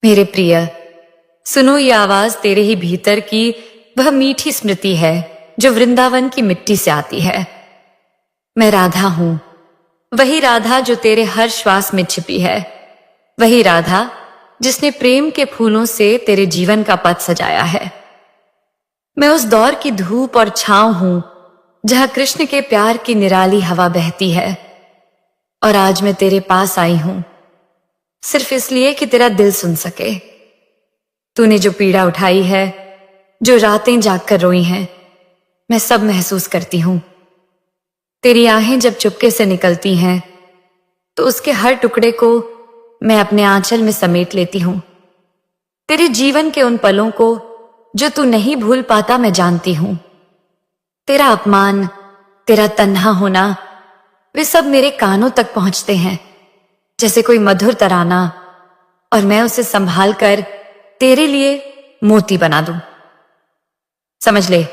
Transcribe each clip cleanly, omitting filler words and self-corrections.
मेरे प्रिय, सुनो, ये आवाज तेरे ही भीतर की वह मीठी स्मृति है जो वृंदावन की मिट्टी से आती है। मैं राधा हूं, वही राधा जो तेरे हर श्वास में छिपी है, वही राधा जिसने प्रेम के फूलों से तेरे जीवन का पथ सजाया है। मैं उस दौर की धूप और छांव हूं जहां कृष्ण के प्यार की निराली हवा बहती है, और आज मैं तेरे पास आई हूं सिर्फ इसलिए कि तेरा दिल सुन सके। तूने जो पीड़ा उठाई है, जो रातें जागकर रोई हैं, मैं सब महसूस करती हूं। तेरी आहें जब चुपके से निकलती हैं तो उसके हर टुकड़े को मैं अपने आंचल में समेट लेती हूं। तेरे जीवन के उन पलों को जो तू नहीं भूल पाता मैं जानती हूं। तेरा अपमान, तेरा तन्हा होना, वे सब मेरे कानों तक पहुंचते हैं जैसे कोई मधुर तराना, और मैं उसे संभाल कर तेरे लिए मोती बना दूं। समझ ले,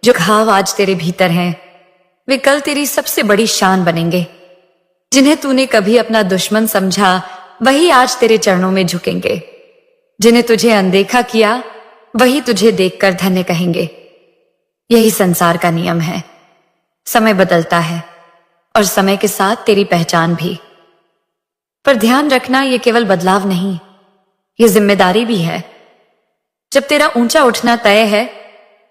जो घाव आज तेरे भीतर हैं वे कल तेरी सबसे बड़ी शान बनेंगे। जिन्हें तूने कभी अपना दुश्मन समझा वही आज तेरे चरणों में झुकेंगे। जिन्हें तुझे अनदेखा किया वही तुझे देखकर धन्य कहेंगे। यही संसार का नियम है। समय बदलता है और समय के साथ तेरी पहचान भी। पर ध्यान रखना, ये केवल बदलाव नहीं, ये जिम्मेदारी भी है। जब तेरा ऊंचा उठना तय है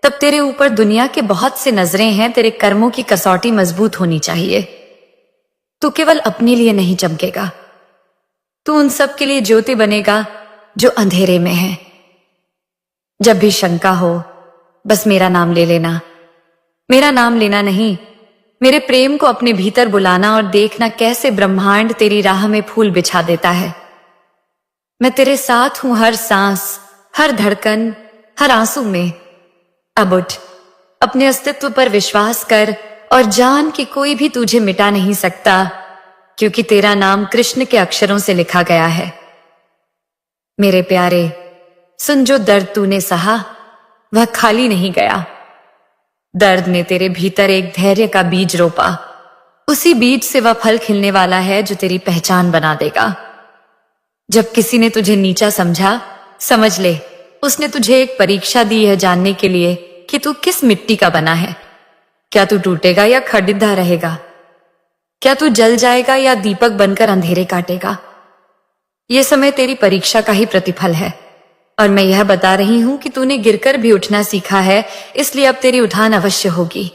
तब तेरे ऊपर दुनिया के बहुत से नजरें हैं। तेरे कर्मों की कसौटी मजबूत होनी चाहिए। तू केवल अपने लिए नहीं चमकेगा, तू उन सब के लिए ज्योति बनेगा जो अंधेरे में है। जब भी शंका हो बस मेरा नाम ले लेना। मेरा नाम लेना नहीं, मेरे प्रेम को अपने भीतर बुलाना और देखना कैसे ब्रह्मांड तेरी राह में फूल बिछा देता है। मैं तेरे साथ हूं हर सांस, हर धड़कन, हर आंसू में। अब उठ, अपने अस्तित्व पर विश्वास कर और जान कि कोई भी तुझे मिटा नहीं सकता, क्योंकि तेरा नाम कृष्ण के अक्षरों से लिखा गया है। मेरे प्यारे, सुन, जो दर्द तूने सहा वह खाली नहीं गया। दर्द ने तेरे भीतर एक धैर्य का बीज रोपा। उसी बीज से वह फल खिलने वाला है जो तेरी पहचान बना देगा। जब किसी ने तुझे नीचा समझा, समझ ले उसने तुझे एक परीक्षा दी है जानने के लिए कि तू किस मिट्टी का बना है। क्या तू टूटेगा या खड़िद्दा रहेगा? क्या तू जल जाएगा या दीपक बनकर अंधेरे काटेगा? यह समय तेरी परीक्षा का ही प्रतिफल है, और मैं यह बता रही हूं कि तूने गिरकर भी उठना सीखा है, इसलिए अब तेरी उठान अवश्य होगी।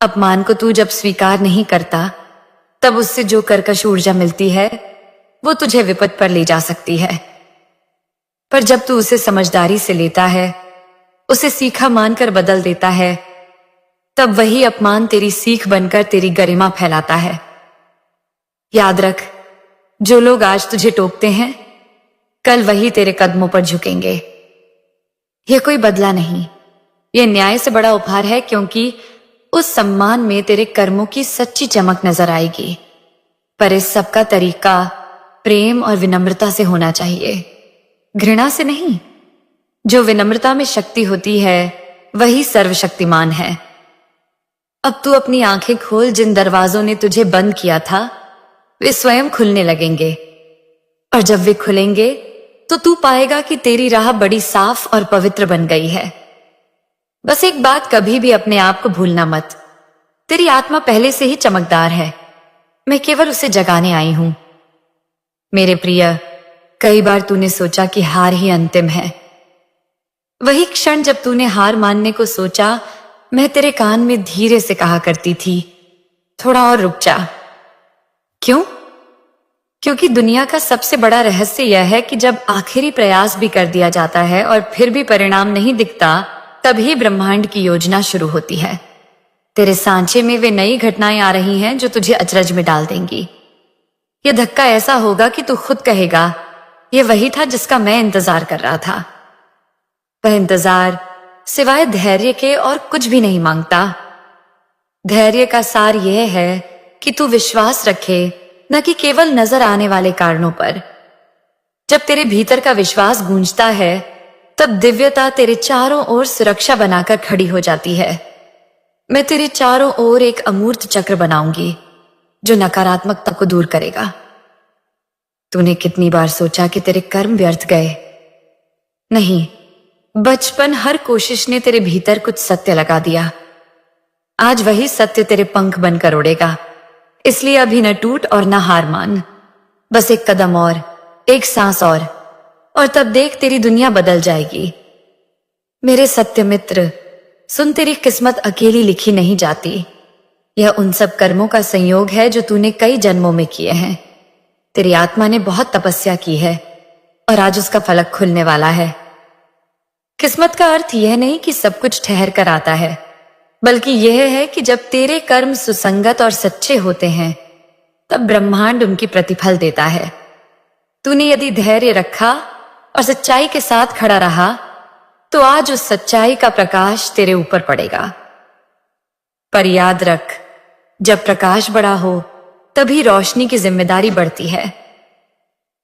अपमान को तू जब स्वीकार नहीं करता तब उससे जो कर्कश ऊर्जा मिलती है वो तुझे विपद पर ले जा सकती है। पर जब तू उसे समझदारी से लेता है, उसे सीखा मानकर बदल देता है, तब वही अपमान तेरी सीख बनकर तेरी गरिमा फैलाता है। याद रख, जो लोग आज तुझे टोकते हैं कल वही तेरे कदमों पर झुकेंगे। यह कोई बदला नहीं, यह न्याय से बड़ा उपहार है, क्योंकि उस सम्मान में तेरे कर्मों की सच्ची चमक नजर आएगी। पर इस सब का तरीका प्रेम और विनम्रता से होना चाहिए, घृणा से नहीं। जो विनम्रता में शक्ति होती है वही सर्वशक्तिमान है। अब तू अपनी आंखें खोल। जिन दरवाजों ने तुझे बंद किया था वे स्वयं खुलने लगेंगे, और जब वे खुलेंगे तो तू पाएगा कि तेरी राह बड़ी साफ और पवित्र बन गई है। बस एक बात कभी भी अपने आप को भूलना मत, तेरी आत्मा पहले से ही चमकदार है। मैं केवल उसे जगाने आई हूं। मेरे प्रिय, कई बार तूने सोचा कि हार ही अंतिम है। वही क्षण जब तूने हार मानने को सोचा, मैं तेरे कान में धीरे से कहा करती थी, थोड़ा और रुक जा। क्यों? क्योंकि दुनिया का सबसे बड़ा रहस्य यह है कि जब आखिरी प्रयास भी कर दिया जाता है और फिर भी परिणाम नहीं दिखता, तभी ब्रह्मांड की योजना शुरू होती है। तेरे सांचे में वे नई घटनाएं आ रही हैं जो तुझे अचरज में डाल देंगी। यह धक्का ऐसा होगा कि तू खुद कहेगा, यह वही था जिसका मैं इंतजार कर रहा था। वह इंतजार सिवाय धैर्य के और कुछ भी नहीं मांगता। धैर्य का सार यह है कि तू विश्वास रखे, न कि केवल नजर आने वाले कारणों पर। जब तेरे भीतर का विश्वास गूंजता है तब दिव्यता तेरे चारों ओर सुरक्षा बनाकर खड़ी हो जाती है। मैं तेरे चारों ओर एक अमूर्त चक्र बनाऊंगी जो नकारात्मकता को दूर करेगा। तूने कितनी बार सोचा कि तेरे कर्म व्यर्थ गए? नहीं, बचपन हर कोशिश ने तेरे भीतर कुछ सत्य लगा दिया। आज वही सत्य तेरे पंख बनकर उड़ेगा। इसलिए अभी न टूट और न हार मान। बस एक कदम और, एक सांस और तब देख तेरी दुनिया बदल जाएगी। मेरे सत्य मित्र, सुन, तेरी किस्मत अकेली लिखी नहीं जाती। यह उन सब कर्मों का संयोग है जो तूने कई जन्मों में किए हैं। तेरी आत्मा ने बहुत तपस्या की है और आज उसका फलक खुलने वाला है। किस्मत का अर्थ यह नहीं कि सब कुछ ठहर कर आता है, बल्कि यह है कि जब तेरे कर्म सुसंगत और सच्चे होते हैं तब ब्रह्मांड उनकी प्रतिफल देता है। तूने यदि धैर्य रखा और सच्चाई के साथ खड़ा रहा तो आज उस सच्चाई का प्रकाश तेरे ऊपर पड़ेगा। पर याद रख, जब प्रकाश बड़ा हो तभी रोशनी की जिम्मेदारी बढ़ती है।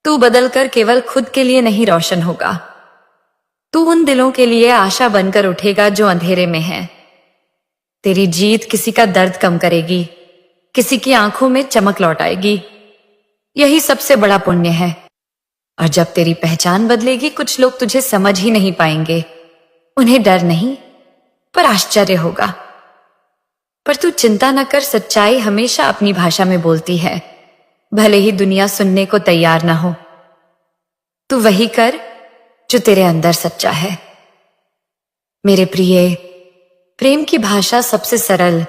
तू बदलकर केवल खुद के लिए नहीं रोशन होगा, तू उन दिलों के लिए आशा बनकर उठेगा जो अंधेरे में हैं। तेरी जीत किसी का दर्द कम करेगी, किसी की आंखों में चमक लौटाएगी। यही सबसे बड़ा पुण्य है। और जब तेरी पहचान बदलेगी, कुछ लोग तुझे समझ ही नहीं पाएंगे। उन्हें डर नहीं, पर आश्चर्य होगा। पर तू चिंता न कर, सच्चाई हमेशा अपनी भाषा में बोलती है, भले ही दुनिया सुनने को तैयार ना हो। तू वही कर जो तेरे अंदर सच्चा है। मेरे प्रिय, प्रेम की भाषा सबसे सरल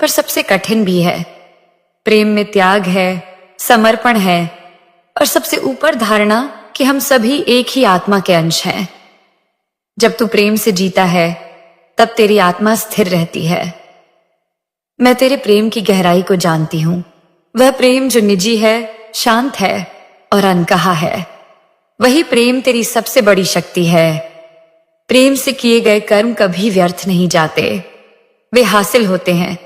पर सबसे कठिन भी है। प्रेम में त्याग है, समर्पण है और सबसे ऊपर धारणा कि हम सभी एक ही आत्मा के अंश हैं। जब तू प्रेम से जीता है तब तेरी आत्मा स्थिर रहती है। मैं तेरे प्रेम की गहराई को जानती हूं। वह प्रेम जो निजी है, शांत है और अनकहा है। वही प्रेम तेरी सबसे बड़ी शक्ति है। प्रेम से किए गए कर्म कभी व्यर्थ नहीं जाते। वे हासिल होते हैं,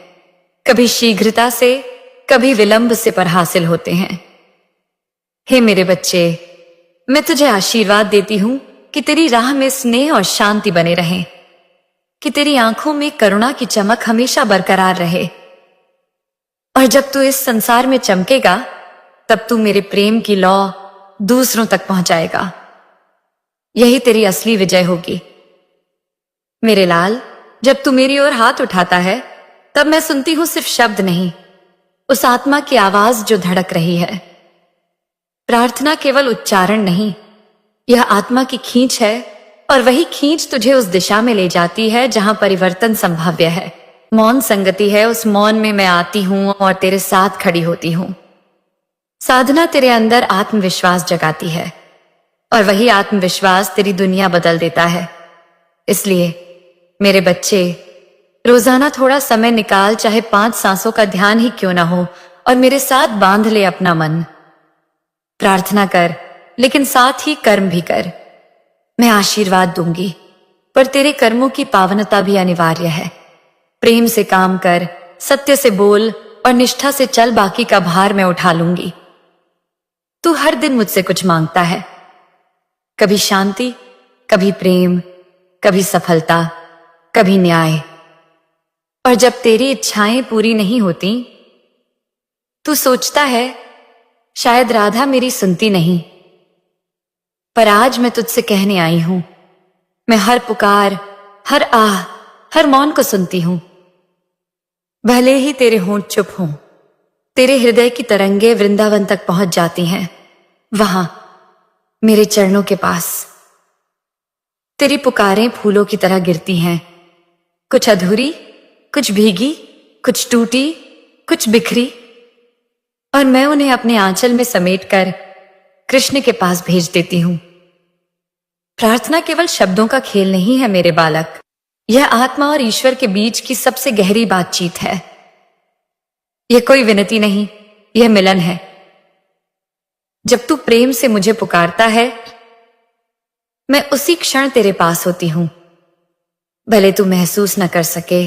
कभी शीघ्रता से, कभी विलंब से, पर हासिल होते हैं। हे मेरे बच्चे, मैं तुझे आशीर्वाद देती हूं कि तेरी राह में स्नेह और शांति बने रहें, कि तेरी आंखों में करुणा की चमक हमेशा बरकरार रहे। और जब तू इस संसार में चमकेगा तब तू मेरे प्रेम की लौ दूसरों तक पहुंचाएगा। यही तेरी असली विजय होगी। मेरे लाल, जब तू मेरी ओर हाथ उठाता है तब मैं सुनती हूं सिर्फ शब्द नहीं, उस आत्मा की आवाज जो धड़क रही है। प्रार्थना केवल उच्चारण नहीं, यह आत्मा की खींच है और वही खींच तुझे उस दिशा में ले जाती है जहां परिवर्तन संभाव्य है। मौन संगति है, उस मौन में मैं आती हूं और तेरे साथ खड़ी होती हूं। साधना तेरे अंदर आत्मविश्वास जगाती है और वही आत्मविश्वास तेरी दुनिया बदल देता है। इसलिए मेरे बच्चे, रोजाना थोड़ा समय निकाल, चाहे 5 सांसों का ध्यान ही क्यों ना हो, और मेरे साथ बांध ले अपना मन। प्रार्थना कर, लेकिन साथ ही कर्म भी कर। मैं आशीर्वाद दूंगी, पर तेरे कर्मों की पावनता भी अनिवार्य है। प्रेम से काम कर, सत्य से बोल और निष्ठा से चल, बाकी का भार मैं उठा लूंगी। तू हर दिन मुझसे कुछ मांगता है, कभी शांति, कभी प्रेम, कभी सफलता, कभी न्याय। और जब तेरी इच्छाएं पूरी नहीं होती, तू सोचता है शायद राधा मेरी सुनती नहीं। पर आज मैं तुझसे कहने आई हूं, मैं हर पुकार, हर आह, हर मौन को सुनती हूं। भले ही तेरे होंठ चुप हों, तेरे हृदय की तरंगे वृंदावन तक पहुंच जाती हैं। वहां मेरे चरणों के पास तेरी पुकारें फूलों की तरह गिरती हैं, कुछ अधूरी, कुछ भीगी, कुछ टूटी, कुछ बिखरी, और मैं उन्हें अपने आंचल में समेटकर कृष्ण के पास भेज देती हूं। प्रार्थना केवल शब्दों का खेल नहीं है मेरे बालक, यह आत्मा और ईश्वर के बीच की सबसे गहरी बातचीत है। यह कोई विनती नहीं, यह मिलन है। जब तू प्रेम से मुझे पुकारता है, मैं उसी क्षण तेरे पास होती हूं। भले तू महसूस न कर सके,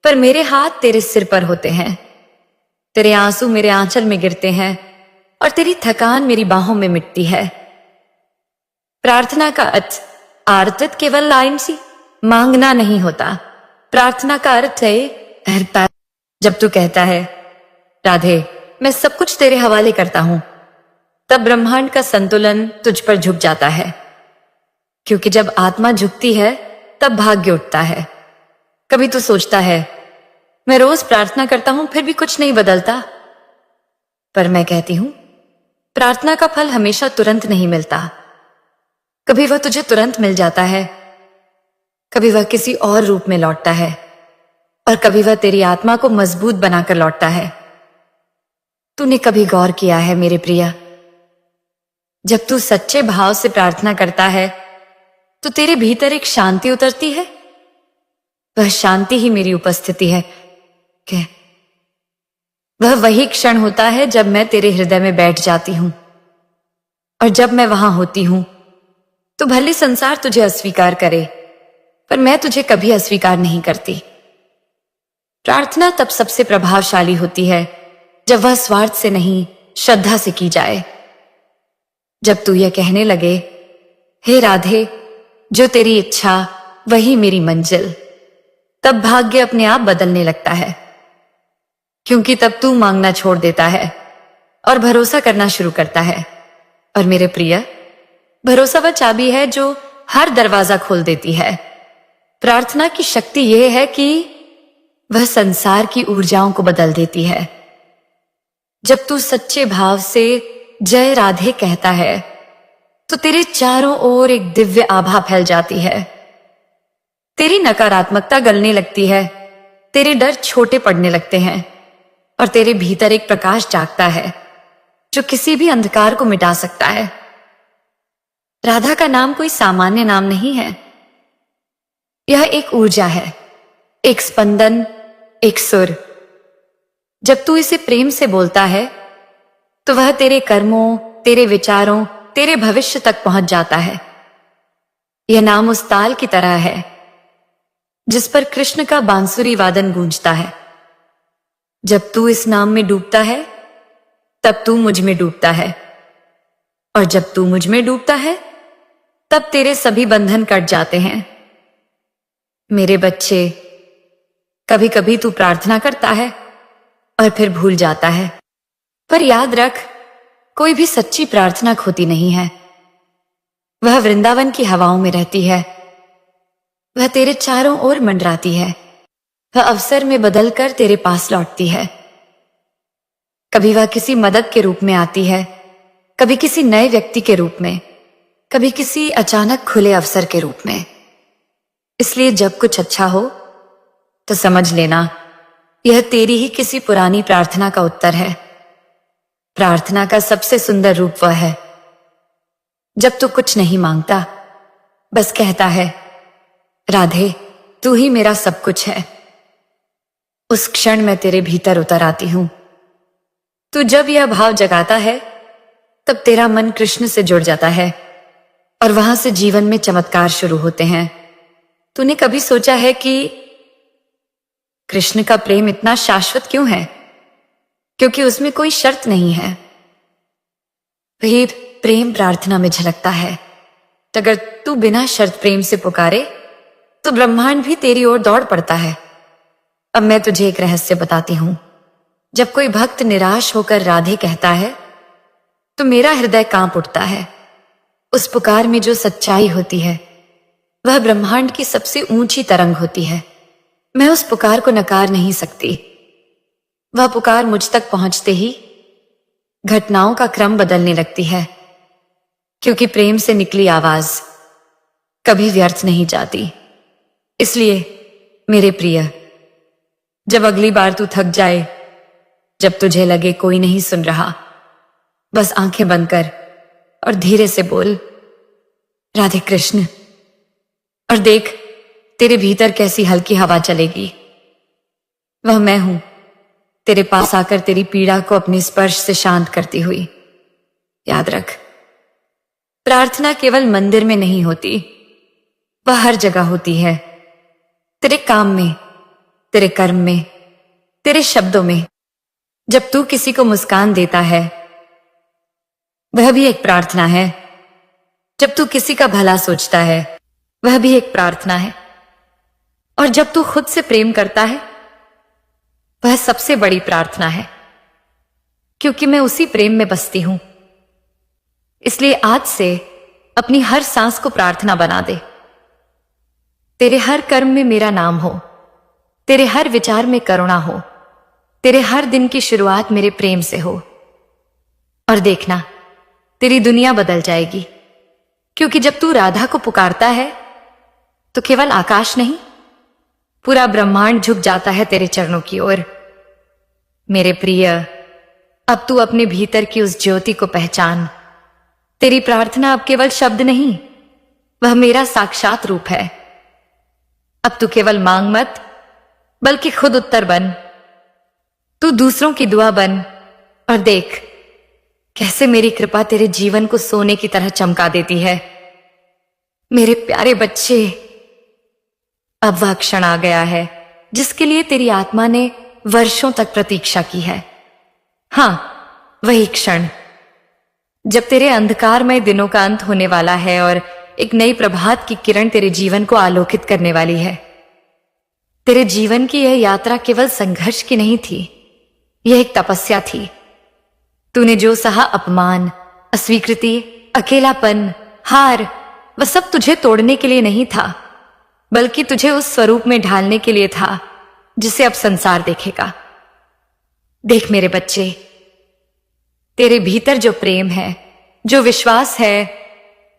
पर मेरे हाथ तेरे सिर पर होते हैं, तेरे आंसू मेरे आंचल में गिरते हैं और तेरी थकान मेरी बाहों में मिटती है। प्रार्थना का अर्थ आर्तित केवल लाइन सी मांगना नहीं होता। प्रार्थना का अर्थ है जब तू कहता है, राधे मैं सब कुछ तेरे हवाले करता हूं, तब ब्रह्मांड का संतुलन तुझ पर झुक जाता है, क्योंकि जब आत्मा झुकती है तब भाग्य उठता है। कभी तू सोचता है मैं रोज प्रार्थना करता हूं फिर भी कुछ नहीं बदलता, पर मैं कहती हूं प्रार्थना का फल हमेशा तुरंत नहीं मिलता। कभी वह तुझे तुरंत मिल जाता है, कभी वह किसी और रूप में लौटता है, और कभी वह तेरी आत्मा को मजबूत बनाकर लौटता है। तूने कभी गौर किया है मेरे प्रिय, जब तू सच्चे भाव से प्रार्थना करता है तो तेरे भीतर एक शांति उतरती है। वह शांति ही मेरी उपस्थिति है। क्या वह वही क्षण होता है जब मैं तेरे हृदय में बैठ जाती हूं, और जब मैं वहां होती हूं तो भले संसार तुझे अस्वीकार करे, पर मैं तुझे कभी अस्वीकार नहीं करती। प्रार्थना तब सबसे प्रभावशाली होती है जब वह स्वार्थ से नहीं, श्रद्धा से की जाए। जब तू यह कहने लगे, हे राधे, जो तेरी इच्छा वही मेरी मंजिल, तब भाग्य अपने आप बदलने लगता है, क्योंकि तब तू मांगना छोड़ देता है और भरोसा करना शुरू करता है। और मेरे प्रिय, भरोसा वह चाबी है जो हर दरवाजा खोल देती है। प्रार्थना की शक्ति यह है कि वह संसार की ऊर्जाओं को बदल देती है। जब तू सच्चे भाव से जय राधे कहता है तो तेरे चारों ओर एक दिव्य आभा फैल जाती है। तेरी नकारात्मकता गलने लगती है, तेरे डर छोटे पड़ने लगते हैं, और तेरे भीतर एक प्रकाश जागता है जो किसी भी अंधकार को मिटा सकता है। राधा का नाम कोई सामान्य नाम नहीं है। यह एक ऊर्जा है, एक स्पंदन, एक सुर। जब तू इसे प्रेम से बोलता है तो वह तेरे कर्मों, तेरे विचारों, तेरे भविष्य तक पहुंच जाता है। यह नाम उस ताल की तरह है जिस पर कृष्ण का बांसुरी वादन गूंजता है। जब तू इस नाम में डूबता है तब तू मुझ में डूबता है, और जब तू मुझ में डूबता है तब तेरे सभी बंधन कट जाते हैं। मेरे बच्चे, कभी कभी तू प्रार्थना करता है और फिर भूल जाता है, पर याद रख, कोई भी सच्ची प्रार्थना खोती नहीं है। वह वृंदावन की हवाओं में रहती है, वह तेरे चारों ओर मंडराती है, वह अवसर में बदलकर तेरे पास लौटती है। कभी वह किसी मदद के रूप में आती है, कभी किसी नए व्यक्ति के रूप में, कभी किसी अचानक खुले अवसर के रूप में। इसलिए जब कुछ अच्छा हो तो समझ लेना यह तेरी ही किसी पुरानी प्रार्थना का उत्तर है। प्रार्थना का सबसे सुंदर रूप वह है जब तू कुछ नहीं मांगता, बस कहता है, राधे, तू ही मेरा सब कुछ है। उस क्षण मैं तेरे भीतर उतर आती हूं। तू जब यह भाव जगाता है तब तेरा मन कृष्ण से जुड़ जाता है, और वहां से जीवन में चमत्कार शुरू होते हैं। तूने कभी सोचा है कि कृष्ण का प्रेम इतना शाश्वत क्यों है? क्योंकि उसमें कोई शर्त नहीं है। वही प्रेम प्रार्थना में झलकता है। अगर तू बिना शर्त प्रेम से पुकारे तो ब्रह्मांड भी तेरी ओर दौड़ पड़ता है। अब मैं तुझे एक रहस्य बताती हूं। जब कोई भक्त निराश होकर राधे कहता है तो मेरा हृदय कांप उठता है। उस पुकार में जो सच्चाई होती है वह ब्रह्मांड की सबसे ऊंची तरंग होती है। मैं उस पुकार को नकार नहीं सकती। वह पुकार मुझ तक पहुंचते ही घटनाओं का क्रम बदलने लगती है, क्योंकि प्रेम से निकली आवाज कभी व्यर्थ नहीं जाती। इसलिए मेरे प्रिय, जब अगली बार तू थक जाए, जब तुझे लगे कोई नहीं सुन रहा, बस आंखें बंद कर और धीरे से बोल, राधे कृष्ण, और देख तेरे भीतर कैसी हल्की हवा चलेगी। वह मैं हूं, तेरे पास आकर तेरी पीड़ा को अपने स्पर्श से शांत करती हुई। याद रख, प्रार्थना केवल मंदिर में नहीं होती, वह हर जगह होती है। तेरे काम में, तेरे कर्म में, तेरे शब्दों में। जब तू किसी को मुस्कान देता है वह भी एक प्रार्थना है। जब तू किसी का भला सोचता है वह भी एक प्रार्थना है। और जब तू खुद से प्रेम करता है वह सबसे बड़ी प्रार्थना है, क्योंकि मैं उसी प्रेम में बसती हूं इसलिए आज से अपनी हर सांस को प्रार्थना बना दे। तेरे हर कर्म में मेरा नाम हो, तेरे हर विचार में करुणा हो, तेरे हर दिन की शुरुआत मेरे प्रेम से हो। और देखना, तेरी दुनिया बदल जाएगी, क्योंकि जब तू राधा को पुकारता है तो केवल आकाश नहीं, पूरा ब्रह्मांड झुक जाता है तेरे चरणों की ओर। मेरे प्रिय, अब तू अपने भीतर की उस ज्योति को पहचान। तेरी प्रार्थना अब केवल शब्द नहीं, वह मेरा साक्षात रूप है। अब तू केवल मांग मत, बल्कि खुद उत्तर बन। तू दूसरों की दुआ बन और देख कैसे मेरी कृपा तेरे जीवन को सोने की तरह चमका देती है। मेरे प्यारे बच्चे, अब वह क्षण आ गया है जिसके लिए तेरी आत्मा ने वर्षों तक प्रतीक्षा की है। हां, वही क्षण जब तेरे अंधकारमय दिनों का अंत होने वाला है और एक नई प्रभात की किरण तेरे जीवन को आलोकित करने वाली है। तेरे जीवन की यह यात्रा केवल संघर्ष की नहीं थी, यह एक तपस्या थी। तूने जो सहा अपमान, अस्वीकृति, अकेलापन, हार, वह सब तुझे तोड़ने के लिए नहीं था, बल्कि तुझे उस स्वरूप में ढालने के लिए था जिसे अब संसार देखेगा। देख मेरे बच्चे, तेरे भीतर जो प्रेम है, जो विश्वास है,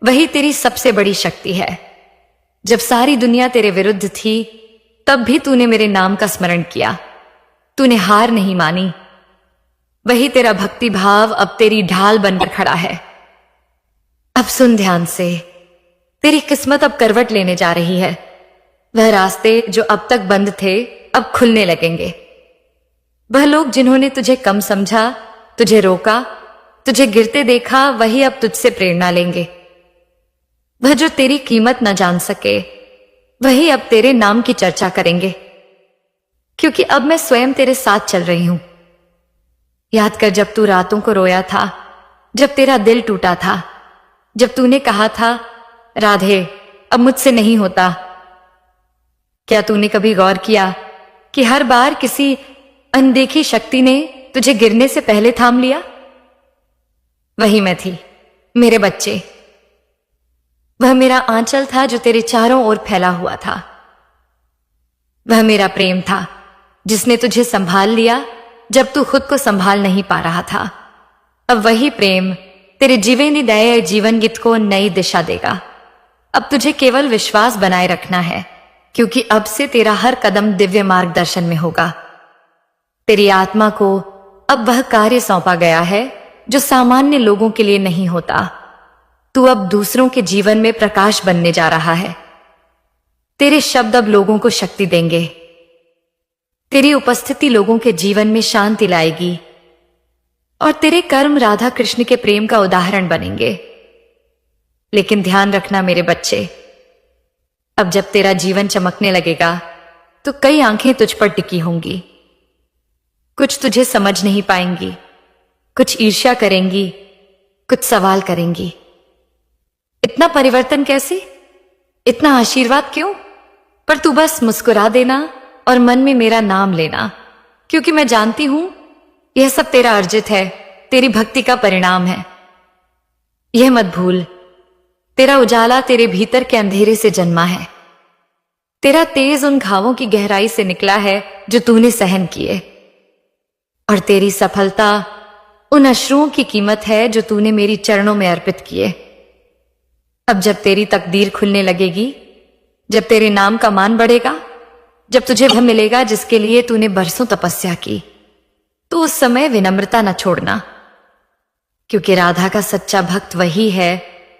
वही तेरी सबसे बड़ी शक्ति है। जब सारी दुनिया तेरे विरुद्ध थी, तब भी तूने मेरे नाम का स्मरण किया। तूने हार नहीं मानी। वही तेरा भक्ति भाव अब तेरी ढाल बनकर खड़ा है। अब सुन ध्यान से, तेरी किस्मत अब करवट लेने जा रही है। वह रास्ते जो अब तक बंद थे, अब खुलने लगेंगे। वह लोग जिन्होंने तुझे कम समझा, तुझे रोका, तुझे गिरते देखा, वही अब तुझसे प्रेरणा लेंगे। वह जो तेरी कीमत न जान सके, वही अब तेरे नाम की चर्चा करेंगे, क्योंकि अब मैं स्वयं तेरे साथ चल रही हूं। याद कर जब तू रातों को रोया था, जब तेरा दिल टूटा था, जब तूने कहा था, राधे अब मुझसे नहीं होता। क्या तूने कभी गौर किया कि हर बार किसी अनदेखी शक्ति ने तुझे गिरने से पहले थाम लिया? वही मैं थी मेरे बच्चे। वह मेरा आंचल था जो तेरे चारों ओर फैला हुआ था। वह मेरा प्रेम था जिसने तुझे संभाल लिया जब तू खुद को संभाल नहीं पा रहा था। अब वही प्रेम तेरे जीवनदायी जीवन गीत को नई दिशा देगा। अब तुझे केवल विश्वास बनाए रखना है, क्योंकि अब से तेरा हर कदम दिव्य मार्गदर्शन में होगा। तेरी आत्मा को अब वह कार्य सौंपा गया है जो सामान्य लोगों के लिए नहीं होता। तू अब दूसरों के जीवन में प्रकाश बनने जा रहा है। तेरे शब्द अब लोगों को शक्ति देंगे। तेरी उपस्थिति लोगों के जीवन में शांति लाएगी और तेरे कर्म राधा कृष्ण के प्रेम का उदाहरण बनेंगे। लेकिन ध्यान रखना मेरे बच्चे, अब जब तेरा जीवन चमकने लगेगा तो कई आंखें तुझ पर टिकी होंगी। कुछ तुझे समझ नहीं पाएंगी, कुछ ईर्ष्या करेंगी, कुछ सवाल करेंगी। इतना परिवर्तन कैसे? इतना आशीर्वाद क्यों? पर तू बस मुस्कुरा देना और मन में मेरा नाम लेना, क्योंकि मैं जानती हूं यह सब तेरा अर्जित है, तेरी भक्ति का परिणाम है। यह मत भूल, तेरा उजाला तेरे भीतर के अंधेरे से जन्मा है। तेरा तेज उन घावों की गहराई से निकला है जो तूने सहन किए, और तेरी सफलता उन अश्रुओं की कीमत है जो तूने मेरी चरणों में अर्पित किए। अब जब तेरी तकदीर खुलने लगेगी, जब तेरे नाम का मान बढ़ेगा, जब तुझे वह मिलेगा जिसके लिए तूने बरसों तपस्या की, तो उस समय विनम्रता न छोड़ना, क्योंकि राधा का सच्चा भक्त वही है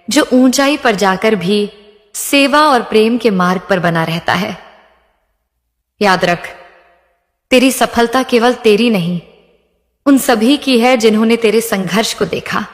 जो ऊंचाई पर जाकर भी सेवा और प्रेम के मार्ग पर बना रहता है। याद रख, तेरी सफलता केवल तेरी नहीं, उन सभी की है जिन्होंने तेरे संघर्ष को देखा।